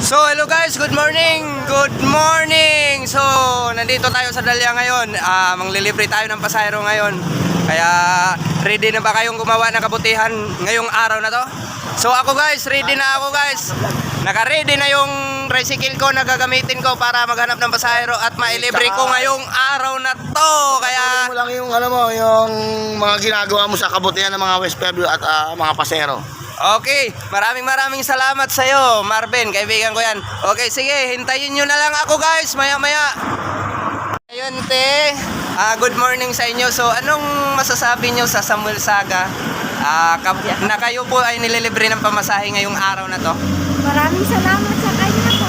So hello guys, good morning. Good morning. So nandito tayo sa Dahlia ngayon. Manglilibre tayo ng pasahero ngayon. Kaya ready na ba kayong gumawa ng kabutihan ngayong araw na to? So ako guys, ready na ako guys. Naka-ready na yung tricycle ko na gagamitin ko para maghanap ng pasahero at mailibre ko ngayong araw na to. Kaya mo lang yung yung mga ginagawa mo sa kabutihan ng mga West Fairview at mga pasero. okay, maraming salamat sa iyo, Marvin, kaibigan ko yan. Okay, sige, hintayin nyo na lang ako guys, maya. Ayun te, good morning sa inyo. So anong masasabi nyo sa Samuel Saga na kayo po ay nililibre ng pamasahe ngayong araw na to? Maraming salamat sa kanya po.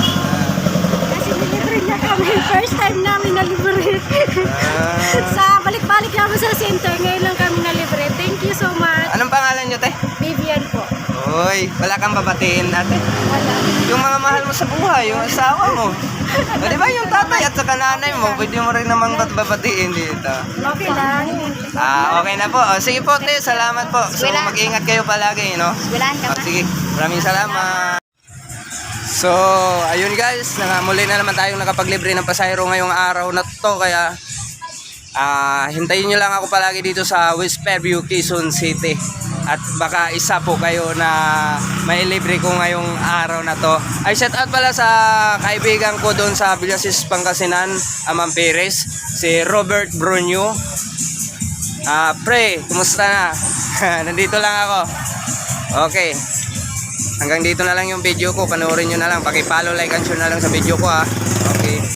Kasi nilibre niya kami. First time namin nalibre. Sa balik-balik namin sa center, ngayon lang kami nalibre. Thank you so much. Anong pangalan nyo te? Vivian po. Uy, wala kang babatiin ate. Wala. Yung mga mahal mo sa buhay, yung asawa mo. O, di ba yung tatay at saka nanay mo, pwede mo rin naman babatiin dito. Okay lang. Okay na po. O, sige po te, salamat po. So mag-ingat kayo palagi, no? Wilaan ka O, sige, maraming salamat. So, ayun guys, muli na naman tayong nakapaglibre ng pasahero ngayong araw na to. Kaya, hintayin nyo lang ako palagi dito sa West Fairview, Quezon City. At baka isa po kayo na mailibre ko ngayong araw na to. Ay, shout out pala sa kaibigan ko doon sa Villasis, Pangasinan, Amang Perez, si Robert Brunyo. Pre, kumusta na? Nandito lang ako. Okay. Hanggang dito na lang yung video ko. Panoorin nyo na lang. Paki-follow, like, and share na lang sa video ko ha. Okay.